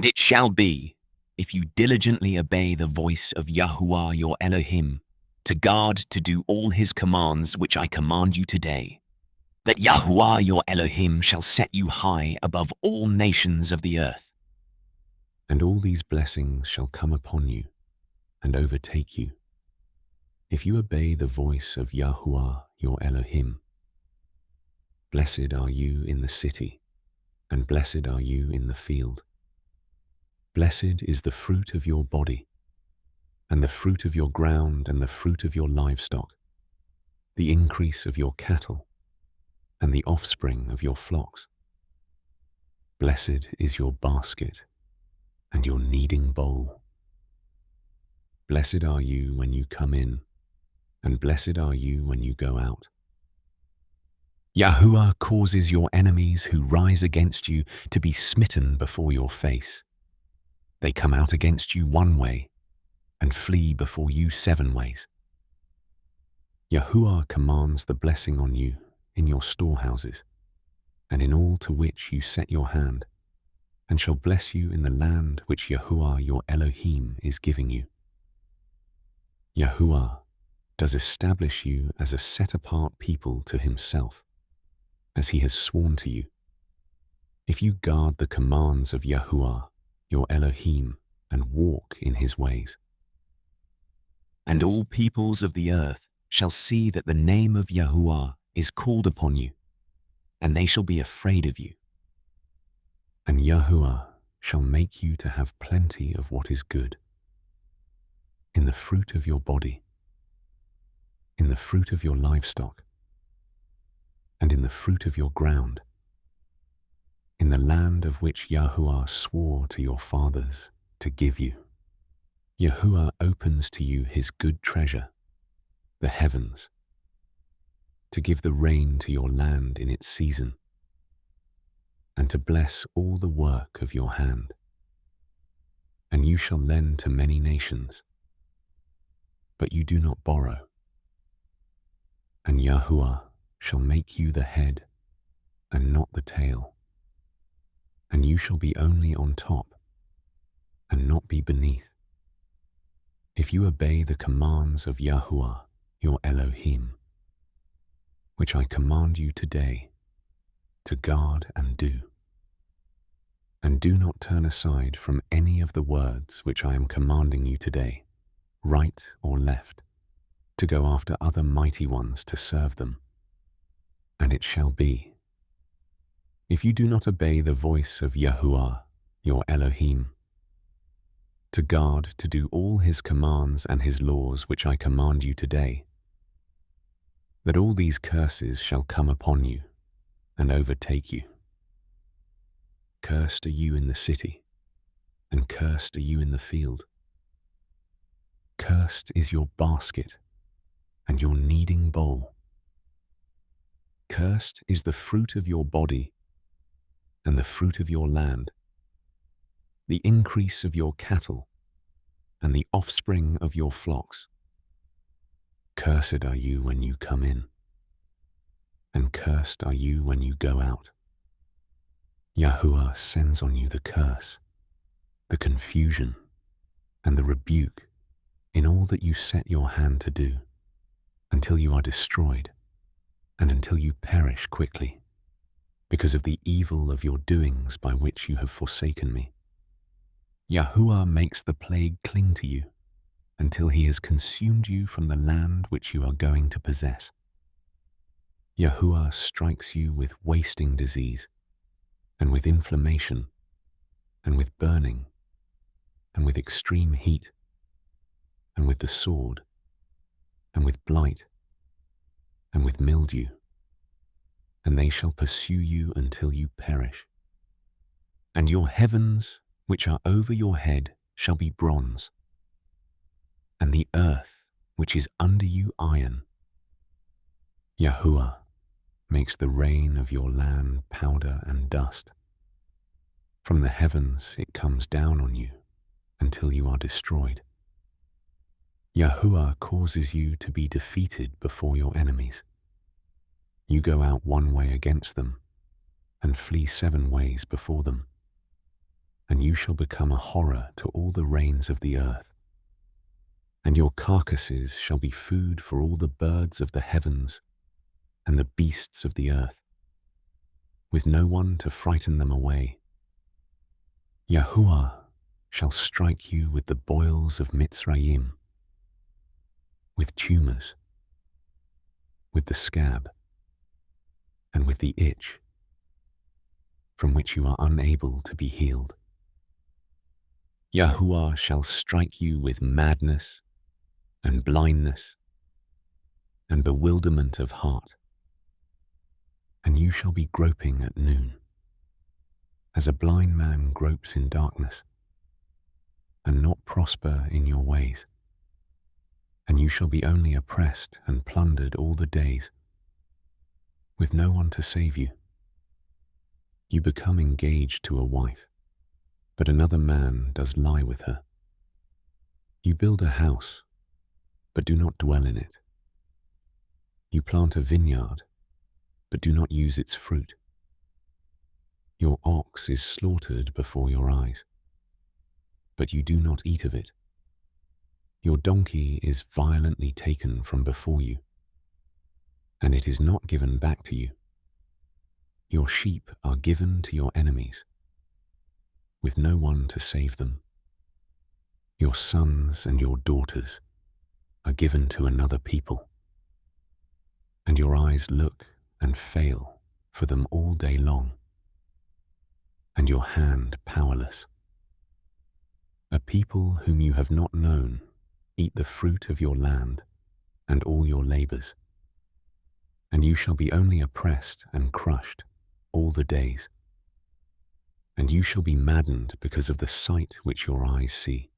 And it shall be, if you diligently obey the voice of Yahuwah your Elohim, to guard to do all his commands which I command you today, that Yahuwah your Elohim shall set you high above all nations of the earth. And all these blessings shall come upon you and overtake you, if you obey the voice of Yahuwah your Elohim. Blessed are you in the city, and blessed are you in the field. Blessed is the fruit of your body, and the fruit of your ground, and the fruit of your livestock, the increase of your cattle, and the offspring of your flocks. Blessed is your basket, and your kneading bowl. Blessed are you when you come in, and blessed are you when you go out. Yahuwah causes your enemies who rise against you to be smitten before your face. They come out against you one way, and flee before you 7 ways. Yahuwah commands the blessing on you in your storehouses, and in all to which you set your hand, and shall bless you in the land which Yahuwah your Elohim is giving you. Yahuwah does establish you as a set-apart people to himself, as he has sworn to you, if you guard the commands of Yahuwah your Elohim and walk in his ways. And all peoples of the earth shall see that the name of Yahuwah is called upon you, and they shall be afraid of you. And Yahuwah shall make you to have plenty of what is good, in the fruit of your body, in the fruit of your livestock, and in the fruit of your ground, in the land of which Yahuwah swore to your fathers to give you. Yahuwah opens to you his good treasure, the heavens, to give the rain to your land in its season, and to bless all the work of your hand. And you shall lend to many nations, but you do not borrow. And Yahuwah shall make you the head and not the tail, and you shall be only on top and not be beneath, if you obey the commands of Yahuwah your Elohim, which I command you today to guard and do. And do not turn aside from any of the words which I am commanding you today, right or left, to go after other mighty ones to serve them. And it shall be, if you do not obey the voice of Yahuwah your Elohim, to guard to do all his commands and his laws which I command you today, that all these curses shall come upon you and overtake you. Cursed are you in the city, and cursed are you in the field. Cursed is your basket and your kneading bowl. Cursed is the fruit of your body and the fruit of your land, the increase of your cattle and the offspring of your flocks. Cursed are you when you come in, and cursed are you when you go out. Yahuwah sends on you the curse, the confusion, and the rebuke in all that you set your hand to do, until you are destroyed, and until you perish quickly, because of the evil of your doings by which you have forsaken me. Yahuwah makes the plague cling to you, until he has consumed you from the land which you are going to possess. Yahuwah strikes you with wasting disease, and with inflammation, and with burning, and with extreme heat, and with the sword, and with blight, and with mildew, and they shall pursue you until you perish. And your heavens, which are over your head, shall be bronze, and the earth, which is under you, iron. Yahuwah makes the rain of your land powder and dust. From the heavens it comes down on you until you are destroyed. Yahuwah causes you to be defeated before your enemies. You go out one way against them and flee 7 ways before them. and you shall become a horror to all the reigns of the earth. And your carcasses shall be food for all the birds of the heavens and the beasts of the earth, with no one to frighten them away. Yahuwah shall strike you with the boils of Mitzrayim, with tumors, with the scab, and with the itch, from which you are unable to be healed. Yahuwah shall strike you with madness and blindness and bewilderment of heart, and you shall be groping at noon, as a blind man gropes in darkness, and not prosper in your ways. And you shall be only oppressed and plundered all the days, with no one to save you. You become engaged to a wife, but another man does lie with her. You build a house, but do not dwell in it. You plant a vineyard, but do not use its fruit. Your ox is slaughtered before your eyes, but you do not eat of it. Your donkey is violently taken from before you, and it is not given back to you. Your sheep are given to your enemies, with no one to save them. Your sons and your daughters are given to another people, and your eyes look and fail for them all day long, and your hand powerless. A people whom you have not known eat the fruit of your land and all your labors, and you shall be only oppressed and crushed all the days. And you shall be maddened because of the sight which your eyes see.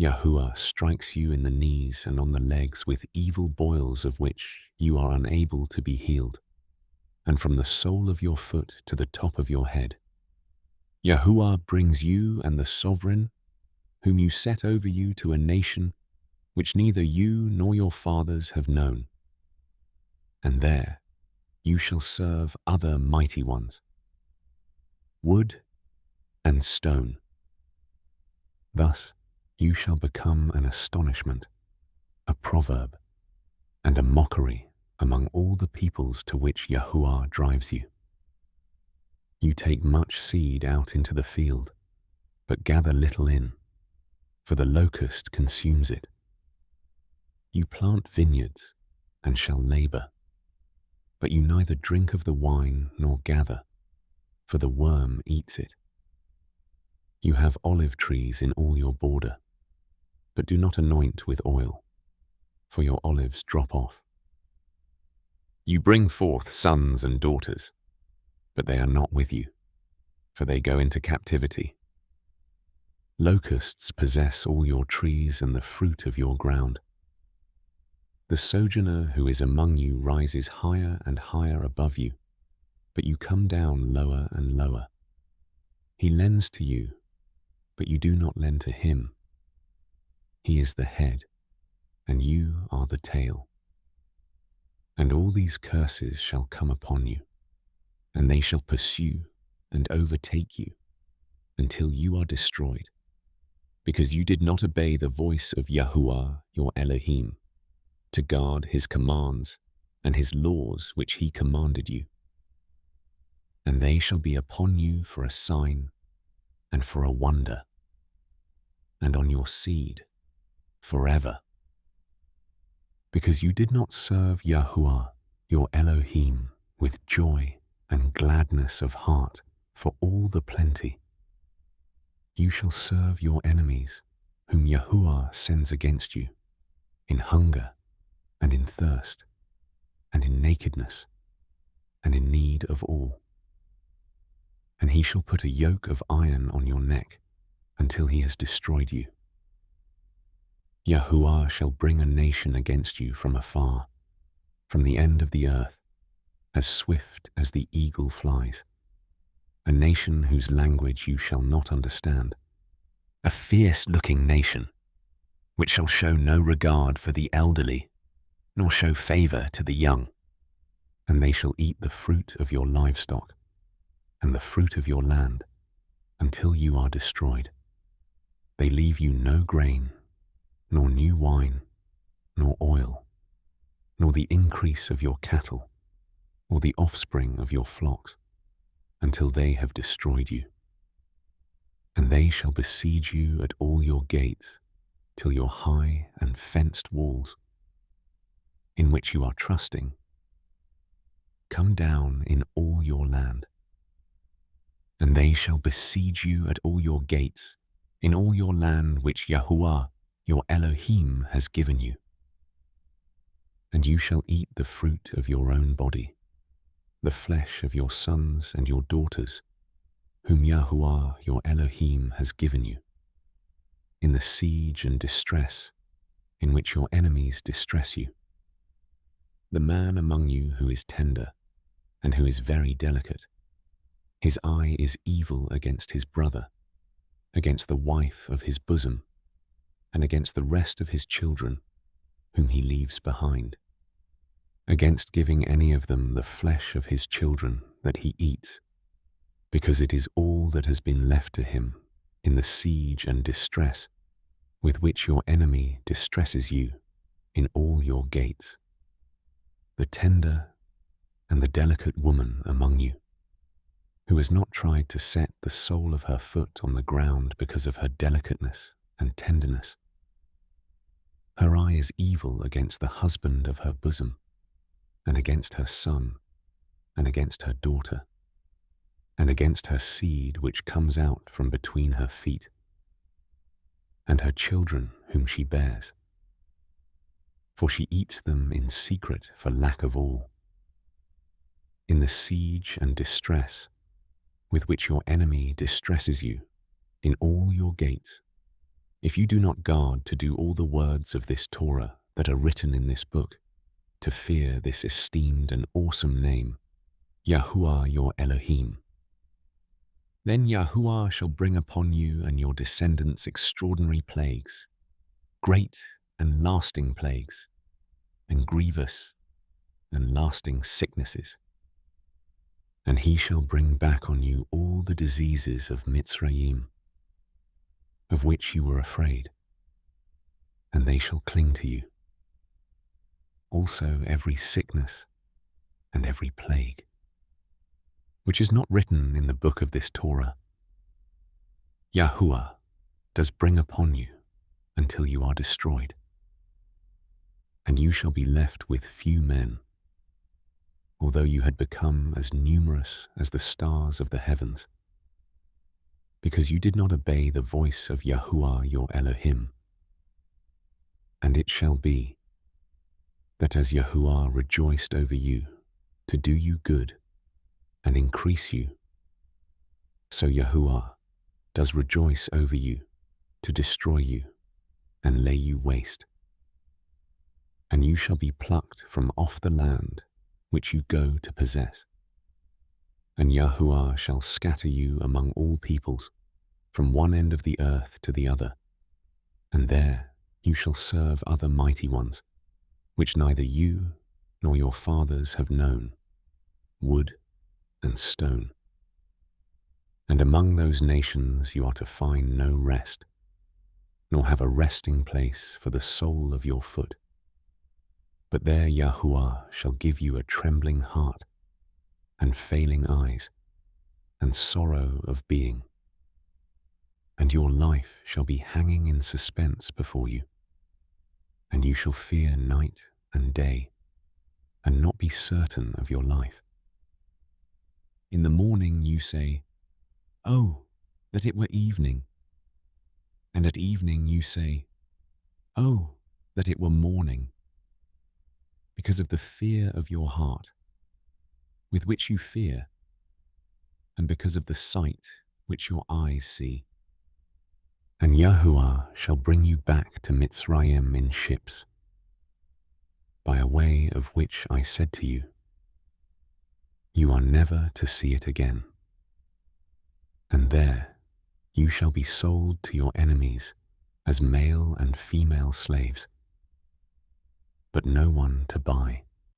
Yahuwah strikes you in the knees and on the legs with evil boils of which you are unable to be healed, and from the sole of your foot to the top of your head. Yahuwah brings you and the sovereign, whom you set over you, to a nation which neither you nor your fathers have known. And there you shall serve other mighty ones, wood and stone. Thus you shall become an astonishment, a proverb, and a mockery among all the peoples to which Yahuwah drives you. You take much seed out into the field, but gather little in, for the locust consumes it. You plant vineyards and shall labor, but you neither drink of the wine nor gather, for the worm eats it. You have olive trees in all your border, but do not anoint with oil, for your olives drop off. You bring forth sons and daughters, but they are not with you, for they go into captivity. Locusts possess all your trees and the fruit of your ground. The sojourner who is among you rises higher and higher above you, but you come down lower and lower. He lends to you, but you do not lend to him. He is the head, and you are the tail. And all these curses shall come upon you, and they shall pursue and overtake you until you are destroyed, because you did not obey the voice of Yahuwah your Elohim, to guard his commands and his laws which he commanded you. And they shall be upon you for a sign and for a wonder, and on your seed forever. Because you did not serve Yahuwah your Elohim with joy and gladness of heart for all the plenty. You shall serve your enemies, whom Yahuwah sends against you, in hunger and in thirst, and in nakedness, and in need of all. And he shall put a yoke of iron on your neck until he has destroyed you. Yahuwah shall bring a nation against you from afar, from the end of the earth, as swift as the eagle flies, a nation whose language you shall not understand, a fierce-looking nation, which shall show no regard for the elderly, nor show favor to the young. And they shall eat the fruit of your livestock, and the fruit of your land, until you are destroyed. They leave you no grain, nor new wine, nor oil, nor the increase of your cattle, or the offspring of your flocks, until they have destroyed you. And they shall besiege you at all your gates, till your high and fenced walls, in which you are trusting, come down in all your land. And they shall besiege you at all your gates, in all your land which Yahuwah, your Elohim, has given you. And you shall eat the fruit of your own body, the flesh of your sons and your daughters, whom Yahuwah, your Elohim, has given you, in the siege and distress in which your enemies distress you. The man among you who is tender and who is very delicate, his eye is evil against his brother, against the wife of his bosom, and against the rest of his children, whom he leaves behind, against giving any of them the flesh of his children that he eats, because it is all that has been left to him in the siege and distress with which your enemy distresses you in all your gates. The tender and the delicate woman among you, who has not tried to set the sole of her foot on the ground because of her delicateness and tenderness. Her eye is evil against the husband of her bosom, and against her son, and against her daughter, and against her seed which comes out from between her feet, and her children whom she bears. For she eats them in secret for lack of all. In the siege and distress with which your enemy distresses you in all your gates, if you do not guard to do all the words of this Torah that are written in this book, to fear this esteemed and awesome name, Yahuwah your Elohim, then Yahuwah shall bring upon you and your descendants extraordinary plagues, great and lasting plagues, and grievous and lasting sicknesses. And he shall bring back on you all the diseases of Mitzrayim, of which you were afraid, and they shall cling to you. Also every sickness and every plague, which is not written in the book of this Torah, Yahuwah does bring upon you until you are destroyed. And you shall be left with few men, although you had become as numerous as the stars of the heavens, because you did not obey the voice of Yahuwah your Elohim. And it shall be that as Yahuwah rejoiced over you to do you good and increase you, so Yahuwah does rejoice over you to destroy you and lay you waste. And you shall be plucked from off the land which you go to possess. And Yahuwah shall scatter you among all peoples, from one end of the earth to the other, and there you shall serve other mighty ones, which neither you nor your fathers have known, wood and stone. And among those nations you are to find no rest, nor have a resting place for the sole of your foot. But there Yahuwah shall give you a trembling heart, and failing eyes, and sorrow of being. And your life shall be hanging in suspense before you, and you shall fear night and day, and not be certain of your life. In the morning you say, "Oh, that it were evening." And at evening you say, "Oh, that it were morning," because of the fear of your heart, with which you fear, and because of the sight which your eyes see. And Yahuwah shall bring you back to Mitzrayim in ships, by a way of which I said to you, you are never to see it again. And there you shall be sold to your enemies as male and female slaves, but no one to buy.